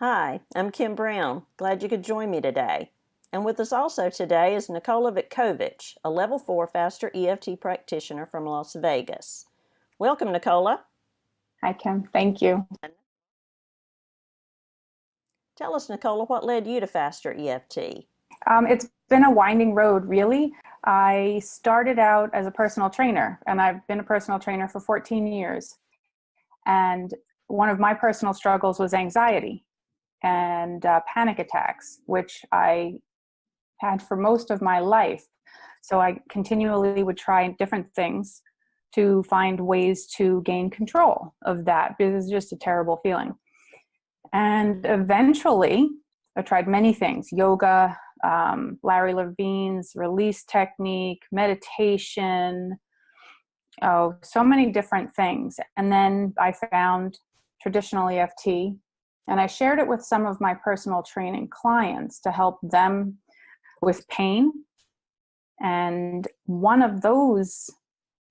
Hi, I'm Kim Brown. Glad you could join me today. And with us also today is Nicola Vitkovich, a Level 4 Faster EFT practitioner from Las Vegas. Welcome, Nicola. Hi, Kim. Thank you. Tell us, Nicola, what led you to Faster EFT? It's been a winding road, really. I started out as a personal trainer, and I've been a personal trainer for 14 years. And one of my personal struggles was anxiety and panic attacks, which I had for most of my life. So I continually would try different things to find ways to gain control of that, because it's just a terrible feeling. And eventually, I tried many things: yoga, Larry Levine's release technique, meditation, so many different things. And then I found traditional EFT, and I shared it with some of my personal training clients to help them with pain. And one of those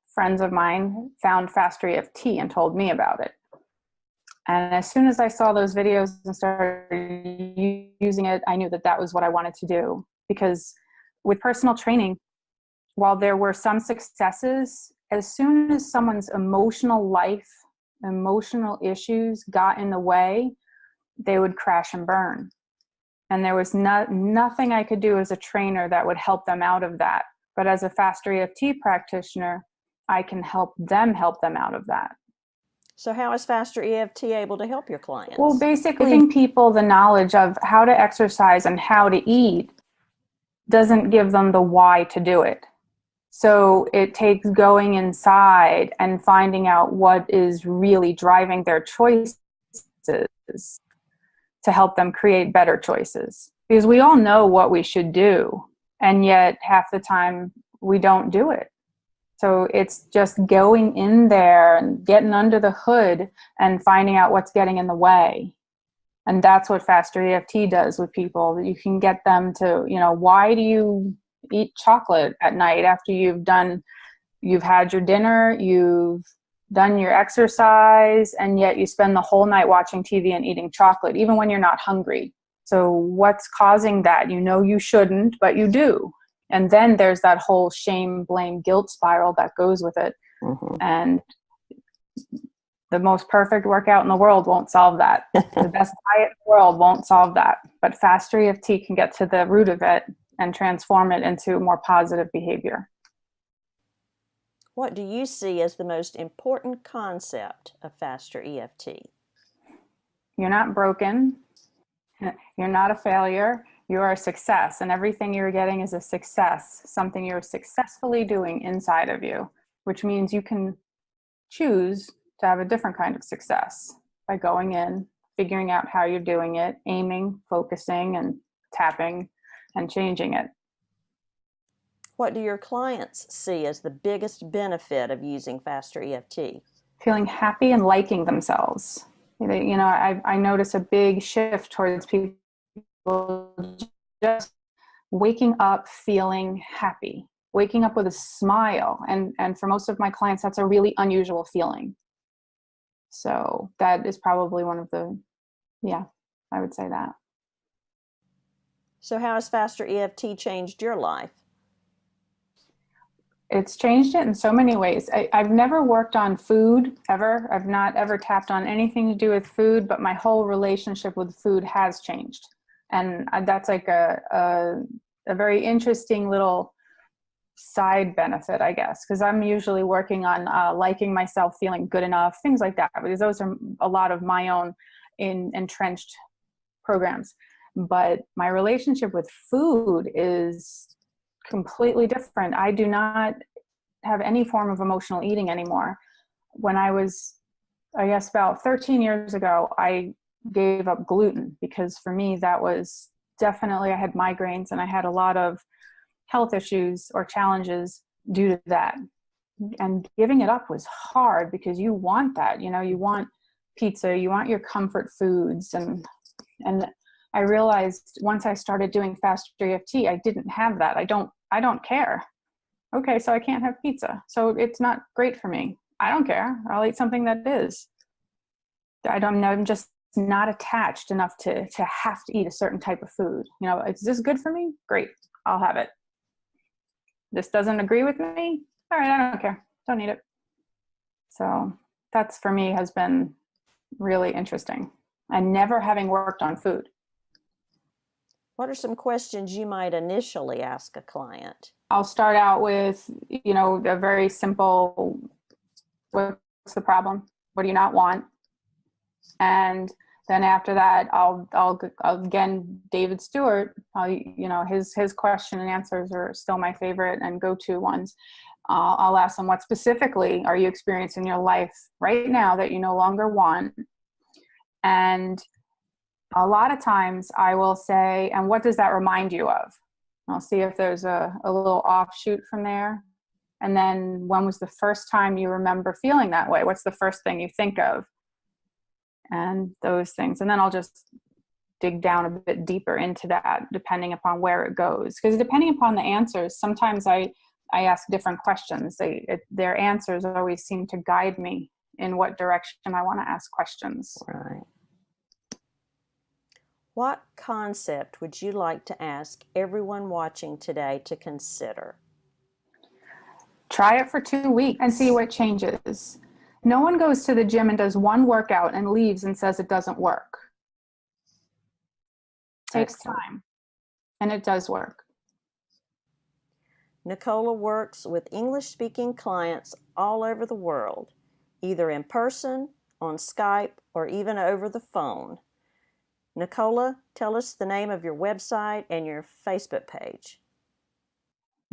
friends of mine found Faster EFT and told me about it. And as soon as I saw those videos and started using it, I knew that that was what I wanted to do. Because with personal training, while there were some successes, as soon as someone's emotional life, emotional issues got in the way, they would crash and burn. And there was nothing I could do as a trainer that would help them out of that. But as a Faster EFT practitioner, I can help them out of that. So how is Faster EFT able to help your clients? Well, basically, giving people the knowledge of how to exercise and how to eat doesn't give them the why to do it. So it takes going inside and finding out what is really driving their choices to help them create better choices. Because we all know what we should do, and yet half the time we don't do it. So it's just going in there and getting under the hood and finding out what's getting in the way. And that's what Faster EFT does with people. You can get them to, why do you eat chocolate at night after you've had your dinner, you've done your exercise, and yet you spend the whole night watching TV and eating chocolate, even when you're not hungry. So what's causing that? You shouldn't, but you do. And then there's that whole shame, blame, guilt spiral that goes with it. Mm-hmm. And the most perfect workout in the world won't solve that. The best diet in the world won't solve that. But Faster EFT can get to the root of it and transform it into more positive behavior. What do you see as the most important concept of Faster EFT? You're not broken. You're not a failure. You are a success, and everything you're getting is a success, something you're successfully doing inside of you, which means you can choose to have a different kind of success by going in, figuring out how you're doing it, aiming, focusing, and tapping, and changing it. What do your clients see as the biggest benefit of using Faster EFT? Feeling happy and liking themselves. I notice a big shift towards people just waking up feeling happy, waking up with a smile. And for most of my clients, that's a really unusual feeling. So that is probably one of I would say that. So how has Faster EFT changed your life? It's changed it in so many ways. I've never worked on food ever. I've not ever tapped on anything to do with food, but my whole relationship with food has changed. And that's like a very interesting little side benefit, I guess, because I'm usually working on liking myself, feeling good enough, things like that, because those are a lot of my own entrenched programs. But my relationship with food is completely different. I do not have any form of emotional eating anymore. When I was, I guess, about 13 years ago, I gave up gluten because for me that was definitely, I had migraines and I had a lot of health issues or challenges due to that. And giving it up was hard because you want that, you want pizza, you want your comfort foods. And I realized once I started doing Faster EFT, I didn't have that. I don't care. Okay, so I can't have pizza. So it's not great for me. I don't care. I'll eat something that is. I'm just not attached enough to have to eat a certain type of food. You know, is this good for me? Great, I'll have it. This doesn't agree with me? All right, I don't care. Don't eat it. So that's, for me, has been really interesting. And never having worked on food. What are some questions you might initially ask a client? I'll start out with, you know, a very simple, what's the problem? What do you not want? And then after that, I'll again, David Stewart, you know, his question and answers are still my favorite and go-to ones. I'll ask them, what specifically are you experiencing in your life right now that you no longer want? And a lot of times I will say, and what does that remind you of? I'll see if there's a little offshoot from there. And then, when was the first time you remember feeling that way? What's the first thing you think of? And those things. And then I'll just dig down a bit deeper into that, depending upon where it goes. Because depending upon the answers, sometimes I ask different questions. Their answers always seem to guide me in what direction I want to ask questions. Right. What concept would you like to ask everyone watching today to consider? Try it for 2 weeks and see what changes. No one goes to the gym and does one workout and leaves and says it doesn't work. It takes time, and it does work. Nicola works with English-speaking clients all over the world, either in person, on Skype, or even over the phone. Nicola, tell us the name of your website and your Facebook page.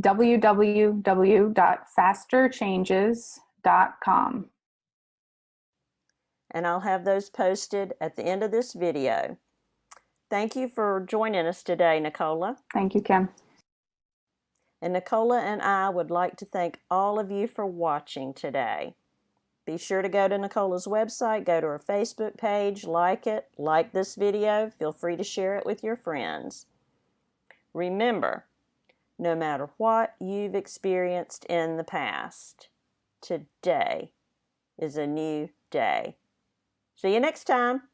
www.fasterchanges.com. And I'll have those posted at the end of this video. Thank you for joining us today, Nicola. Thank you, Kim. And Nicola and I would like to thank all of you for watching today. Be sure to go to Nicola's website, go to her Facebook page, like it, like this video. Feel free to share it with your friends. Remember, no matter what you've experienced in the past, today is a new day. See you next time.